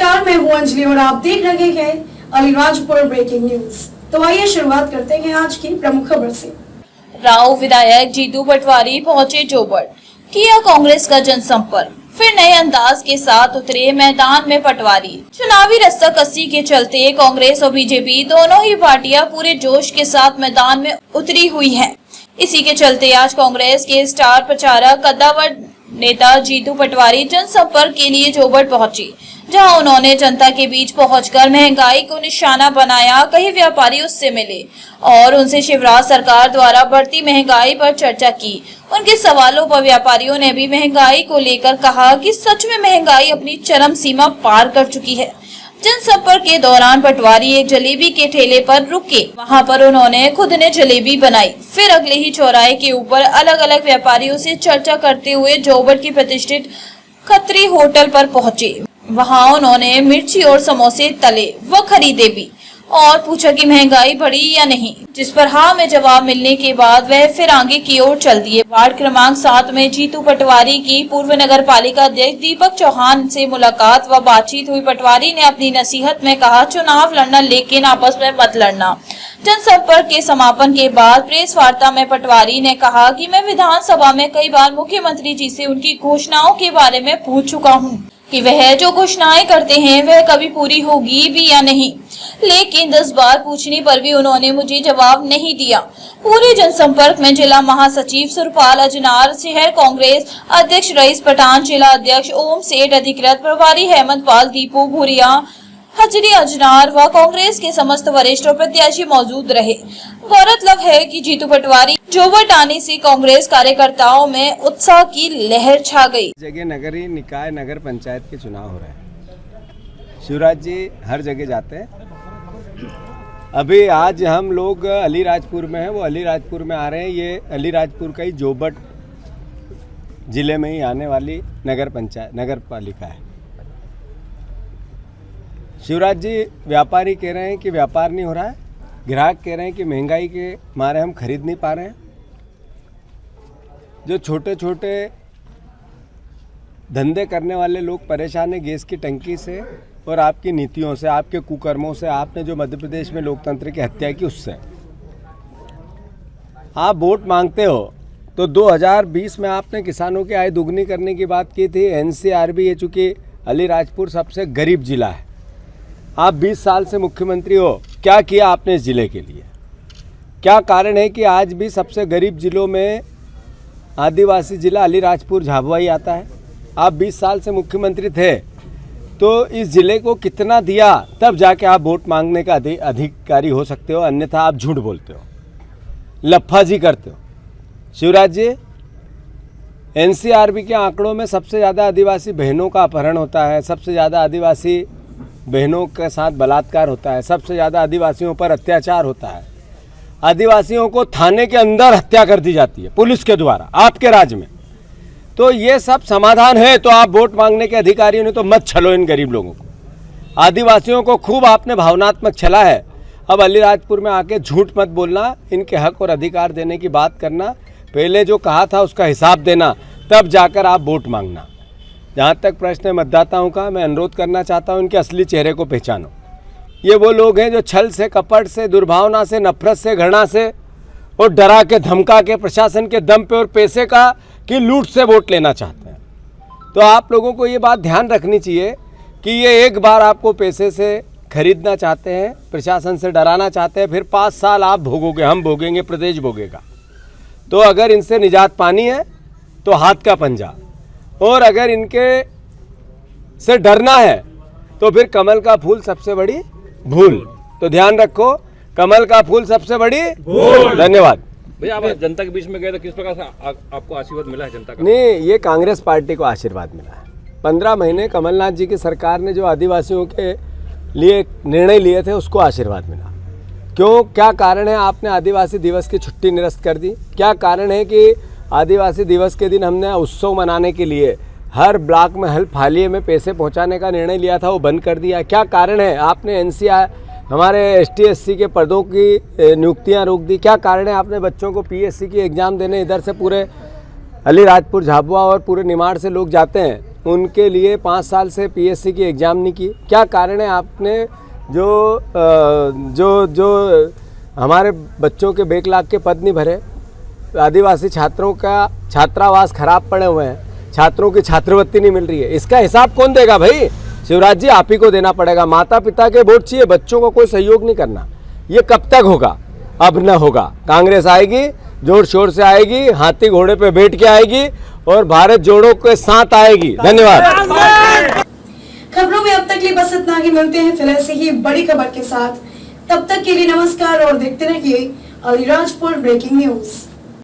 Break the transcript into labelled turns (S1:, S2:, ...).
S1: नमस्कार, मैं हूं अंजलि और आप देख रहे हैं अलीराजपुर ब्रेकिंग न्यूज। तो आइए शुरुआत करते हैं आज की प्रमुख खबर से।
S2: राव विधायक जीतू पटवारी पहुंचे जोबड़, किया कांग्रेस का जनसंपर्क, फिर नए अंदाज के साथ उतरे मैदान में पटवारी। चुनावी रस्साकसी के चलते कांग्रेस और बीजेपी दोनों ही पार्टियां पूरे जोश के साथ मैदान में उतरी हुई हैं। इसी के चलते आज कांग्रेस के स्टार प्रचारक कद्दावर नेता जीतू पटवारी जनसंपर्क के लिए जोबड़ पहुंची, जहां उन्होंने जनता के बीच पहुंचकर महंगाई को निशाना बनाया। कई व्यापारी उससे मिले और उनसे शिवराज सरकार द्वारा बढ़ती महंगाई पर चर्चा की। उनके सवालों पर व्यापारियों ने भी महंगाई को लेकर कहा कि सच में महंगाई अपनी चरम सीमा पार कर चुकी है। जनसंपर्क के दौरान पटवारी एक जलेबी के ठेले पर रुके, वहां पर उन्होंने खुद ने जलेबी बनाई। फिर अगले ही चौराहे के ऊपर अलग अलग व्यापारियों से चर्चा करते हुए जोबड़ की प्रतिष्ठित खत्री होटल पर पहुंचे। वहां उन्होंने मिर्ची और समोसे तले व खरीदे भी और पूछा कि महंगाई बढ़ी या नहीं, जिस पर हाँ में जवाब मिलने के बाद वह फिर आगे की ओर चल दिए। वार्ड क्रमांक 7 में जीतू पटवारी की पूर्व नगर पालिका अध्यक्ष दीपक चौहान से मुलाकात व बातचीत हुई। पटवारी ने अपनी नसीहत में कहा, चुनाव लड़ना लेकिन आपस में मत लड़ना। जनसंपर्क के समापन के बाद प्रेस वार्ता में पटवारी ने कहा कि मैं विधानसभा में कई बार मुख्यमंत्री जी से उनकी घोषणाओं के बारे में पूछ चुका हूँ कि वह जो घोषणाएं करते हैं वह कभी पूरी होगी भी या नहीं, लेकिन 10 बार पूछने पर भी उन्होंने मुझे जवाब नहीं दिया। पूरे जनसंपर्क में जिला महासचिव सुरपाल अजनार, शहर कांग्रेस अध्यक्ष रईस पठान, जिला अध्यक्ष ओम सेठ, अधिकृत प्रभारी हेमंत पाल, दीपू भूरिया, हजरी अजनार व कांग्रेस के समस्त वरिष्ठ और प्रत्याशी मौजूद रहे। गौरतलब है कि जीतू पटवारी जोबड़ आने से कांग्रेस कार्यकर्ताओं में उत्साह की लहर छा गई।
S3: जगह नगरीय निकाय नगर पंचायत के चुनाव हो रहे हैं। शिवराज जी हर जगह जाते हैं। अभी आज हम लोग अलीराजपुर में हैं, वो अलीराजपुर में आ रहे हैं। ये अलीराजपुर का ही जोबड़ जिले में ही आने वाली नगर पालिका है। शिवराज जी व्यापारी कह रहे हैं कि व्यापार नहीं हो रहा है, ग्राहक कह रहे हैं कि महंगाई के मारे हम खरीद नहीं पा रहे हैं। जो छोटे छोटे धंधे करने वाले लोग परेशान हैं गैस की टंकी से और आपकी नीतियों से, आपके कुकर्मों से, आपने जो मध्य प्रदेश में लोकतंत्र की हत्या की उससे। आप वोट मांगते हो तो 2020 में आपने किसानों की आय दुगनी करने की बात की थी। एनसीआरबी, ये चूँकि अलीराजपुर सबसे गरीब जिला है, आप 20 साल से मुख्यमंत्री हो, क्या किया आपने इस ज़िले के लिए? क्या कारण है कि आज भी सबसे गरीब ज़िलों में आदिवासी ज़िला अलीराजपुर झाबुआ ही आता है? आप 20 साल से मुख्यमंत्री थे तो इस ज़िले को कितना दिया, तब जाके आप वोट मांगने का अधिकारी हो सकते हो, अन्यथा आप झूठ बोलते हो, लफ्फाजी करते हो। शिवराज जी, एनसीआरबी के आंकड़ों में सबसे ज़्यादा आदिवासी बहनों का अपहरण होता है, सबसे ज़्यादा आदिवासी बहनों के साथ बलात्कार होता है, सबसे ज़्यादा आदिवासियों पर अत्याचार होता है। आदिवासियों को थाने के अंदर हत्या कर दी जाती है पुलिस के द्वारा आपके राज्य में। तो ये सब समाधान है तो आप वोट मांगने के अधिकारियों ने तो मत छलो इन गरीब लोगों को। आदिवासियों को खूब आपने भावनात्मक छला है। अब अलीराजपुर में आके झूठ मत बोलना, इनके हक और अधिकार देने की बात करना, पहले जो कहा था उसका हिसाब देना, तब जाकर आप वोट मांगना। जहाँ तक प्रश्न है मतदाताओं का, मैं अनुरोध करना चाहता हूँ इनके असली चेहरे को पहचानो। ये वो लोग हैं जो छल से, कपट से, दुर्भावना से, नफरत से, घृणा से और डरा के धमका के प्रशासन के दम पे और पैसे का की लूट से वोट लेना चाहते हैं। तो आप लोगों को ये बात ध्यान रखनी चाहिए कि ये एक बार आपको पैसे से खरीदना चाहते हैं, प्रशासन से डराना चाहते हैं, फिर 5 साल आप भोगोगे, हम भोगेंगे, प्रदेश भोगेगा। तो अगर इनसे निजात पानी है तो हाथ का पंजा, और अगर इनके से डरना है तो फिर कमल का फूल सबसे बड़ी भूल। तो ध्यान रखो, कमल का फूल सबसे बड़ी भूल। धन्यवाद।
S4: भैया, आप जनता के बीच में गए तो किस प्रकार से आपको आशीर्वाद मिला है जनता का?
S3: नहीं, ये कांग्रेस पार्टी को आशीर्वाद मिला है। 15 महीने कमलनाथ जी की सरकार ने जो आदिवासियों के लिए निर्णय लिए थे उसको आशीर्वाद मिला। क्यों, क्या कारण है आपने आदिवासी दिवस की छुट्टी निरस्त कर दी? क्या कारण है कि आदिवासी दिवस के दिन हमने उत्सव मनाने के लिए हर ब्लॉक में हर फालिये में पैसे पहुंचाने का निर्णय लिया था, वो बंद कर दिया? क्या कारण है आपने एनसीआर हमारे एसटी एससी के पदों की नियुक्तियां रोक दी? क्या कारण है आपने बच्चों को पीएससी की एग्ज़ाम देने इधर से पूरे अलीराजपुर झाबुआ और पूरे निमाड़ से लोग जाते हैं उनके लिए 5 साल से पीएससी की एग्ज़ाम नहीं की? क्या कारण है? आपने जो हमारे बच्चों के बैकलॉग के पद नहीं भरे, आदिवासी छात्रों का छात्रावास खराब पड़े हुए हैं, छात्रों की छात्रवृत्ति नहीं मिल रही है, इसका हिसाब कौन देगा भाई? शिवराज जी, आप ही को देना पड़ेगा। माता पिता के वोट चाहिए, बच्चों को कोई सहयोग नहीं करना। ये कब तक होगा? अब न होगा। कांग्रेस आएगी, जोर शोर से आएगी, हाथी घोड़े पे बैठ के आएगी और भारत जोड़ो के साथ आएगी। धन्यवाद।
S1: खबरों में अब तक लिए बस इतना ही। मिलते हैं फिर ऐसे ही बड़ी खबर के साथ। तब तक के लिए नमस्कार और देखते रहिए अलीराजपुर ब्रेकिंग न्यूज।